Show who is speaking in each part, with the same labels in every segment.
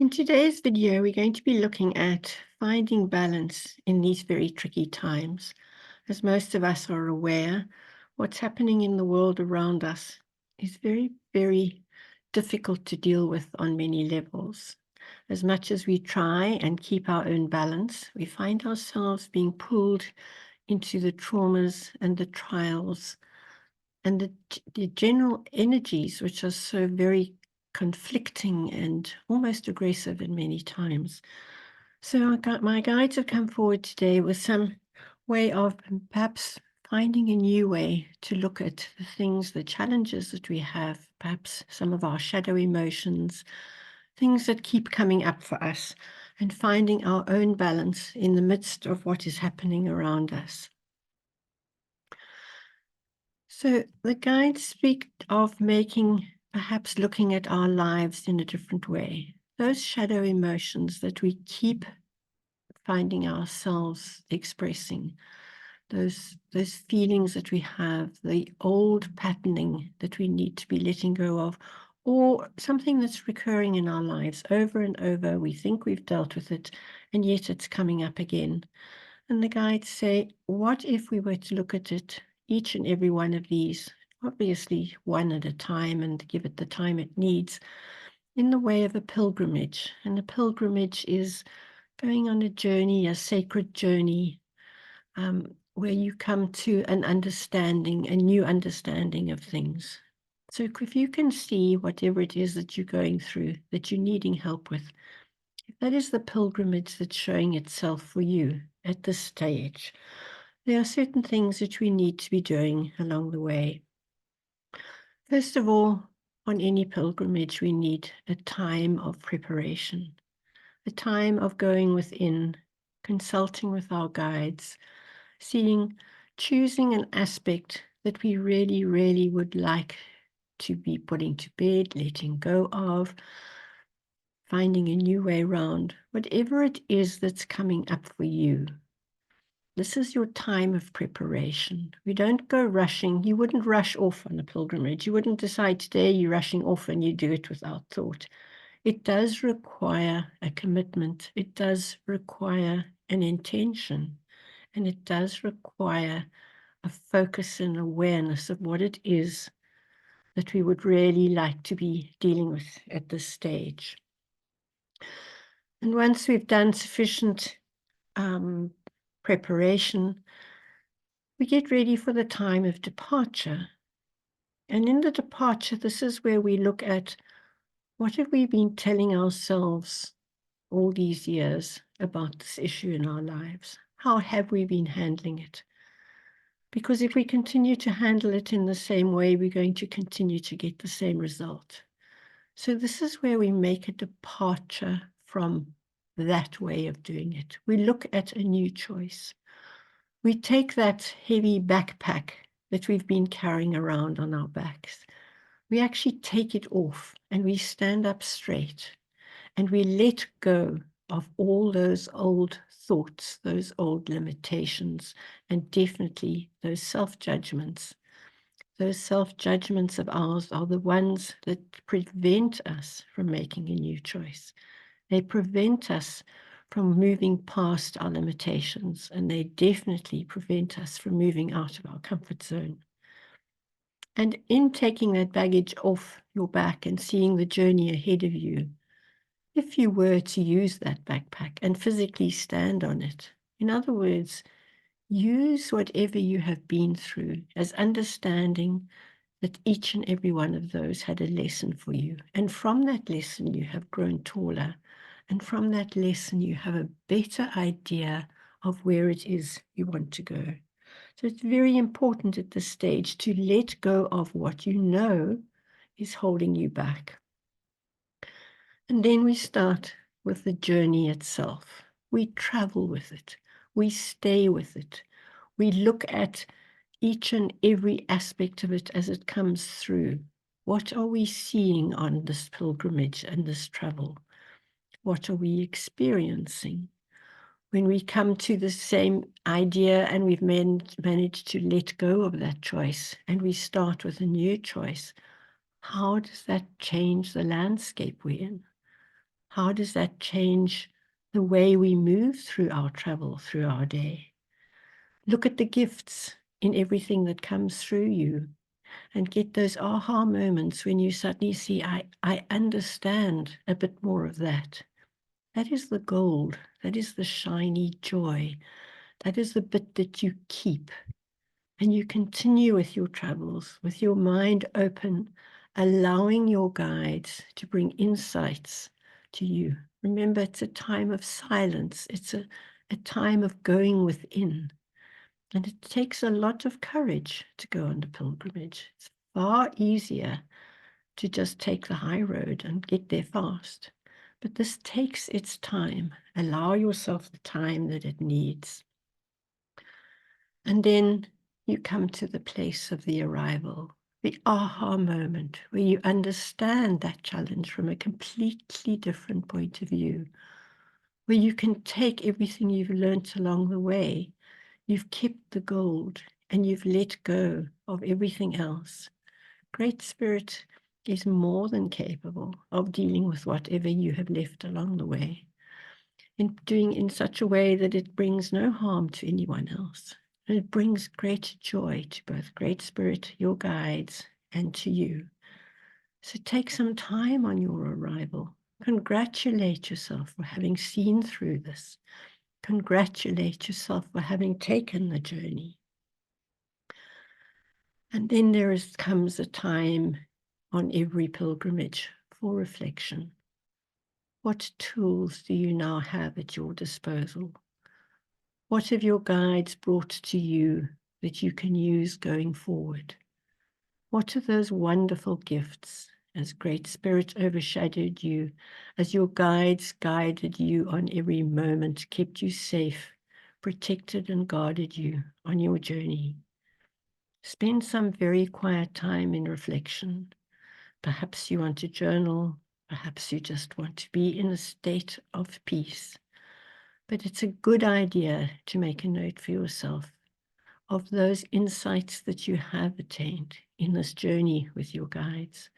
Speaker 1: In today's video, we're going to be looking at finding balance in these very tricky times. As most of us are aware, what's happening in the world around us is very, very difficult to deal with on many levels. As much as we try and keep our own balance, we find ourselves being pulled into the traumas and the trials and the general energies, which are so very conflicting and almost aggressive in many times. So my guides have come forward today with some way of perhaps finding a new way to look at the things, the challenges that we have, perhaps some of our shadow emotions, things that keep coming up for us, and finding our own balance in the midst of what is happening around us. So the guides speak of perhaps looking at our lives in a different way. Those shadow emotions that we keep finding ourselves expressing, those feelings that we have, the old patterning that we need to be letting go of, or something that's recurring in our lives over and over. We think we've dealt with it, and yet it's coming up again. And the guides say, what if we were to look at it, each and every one of these, obviously one at a time, and give it the time it needs, in the way of a pilgrimage. And a pilgrimage is going on a journey, a sacred journey, where you come to an understanding, a new understanding of things. So if you can see whatever it is that you're going through, that you're needing help with, if that is the pilgrimage that's showing itself for you at this stage, there are certain things that we need to be doing along the way. First of all, on any pilgrimage, we need a time of preparation, a time of going within, consulting with our guides, choosing an aspect that we really, really would like to be putting to bed, letting go of, finding a new way around, whatever it is that's coming up for you. This is your time of preparation. We don't go rushing. You wouldn't rush off on a pilgrimage. You wouldn't decide today you're rushing off and you do it without thought. It does require a commitment. It does require an intention. And it does require a focus and awareness of what it is that we would really like to be dealing with at this stage. And once we've done sufficient preparation, we get ready for the time of departure. And in the departure, this is where we look at what have we been telling ourselves all these years about this issue in our lives? How have we been handling it? Because if we continue to handle it in the same way, we're going to continue to get the same result. So this is where we make a departure from that way of doing it. We look at a new choice. We take that heavy backpack that we've been carrying around on our backs. We actually take it off and we stand up straight and we let go of all those old thoughts, those old limitations, and definitely those self-judgments. Those self-judgments of ours are the ones that prevent us from making a new choice. They prevent us from moving past our limitations, and they definitely prevent us from moving out of our comfort zone. And in taking that baggage off your back and seeing the journey ahead of you, if you were to use that backpack and physically stand on it, in other words, use whatever you have been through as understanding that each and every one of those had a lesson for you. And from that lesson, you have grown taller. And from that lesson, you have a better idea of where it is you want to go. So it's very important at this stage to let go of what you know is holding you back. And then we start with the journey itself. We travel with it. We stay with it. We look at each and every aspect of it as it comes through. What are we seeing on this pilgrimage and this travel? What are we experiencing? When we come to the same idea and we've managed to let go of that choice and we start with a new choice, how does that change the landscape we're in? How does that change the way we move through our travel, through our day? Look at the gifts in everything that comes through you and get those aha moments when you suddenly see, I understand a bit more of that. That is the gold. That is the shiny joy. That is the bit that you keep. And you continue with your travels, with your mind open, allowing your guides to bring insights to you. Remember, it's a time of silence. It's a time of going within. And it takes a lot of courage to go on a pilgrimage. It's far easier to just take the high road and get there fast. But this takes its time. Allow yourself the time that it needs. And then you come to the place of the arrival, the aha moment, where you understand that challenge from a completely different point of view, where you can take everything you've learnt along the way. You've kept the gold and you've let go of everything else. Great Spirit is more than capable of dealing with whatever you have left along the way, and doing in such a way that it brings no harm to anyone else. And it brings great joy to both Great Spirit, your guides, and to you. So take some time on your arrival. Congratulate yourself for having seen through this. Congratulate yourself for having taken the journey. And then comes a time on every pilgrimage for reflection. What tools do you now have at your disposal? What have your guides brought to you that you can use going forward? What are those wonderful gifts as Great Spirit overshadowed you, as your guides guided you on every moment, kept you safe, protected and guarded you on your journey? Spend some very quiet time in reflection. Perhaps you want to journal, perhaps you just want to be in a state of peace. But it's a good idea to make a note for yourself of those insights that you have attained in this journey with your guides,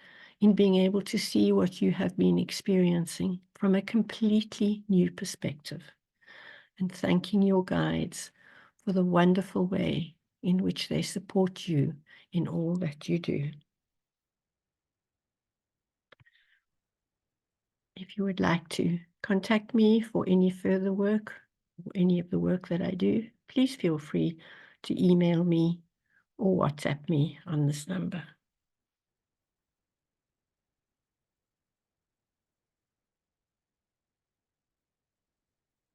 Speaker 1: in being able to see what you have been experiencing from a completely new perspective, and thanking your guides for the wonderful way in which they support you in all that you do. If you would like to contact me for any further work, or any of the work that I do, please feel free to email me or WhatsApp me on this number.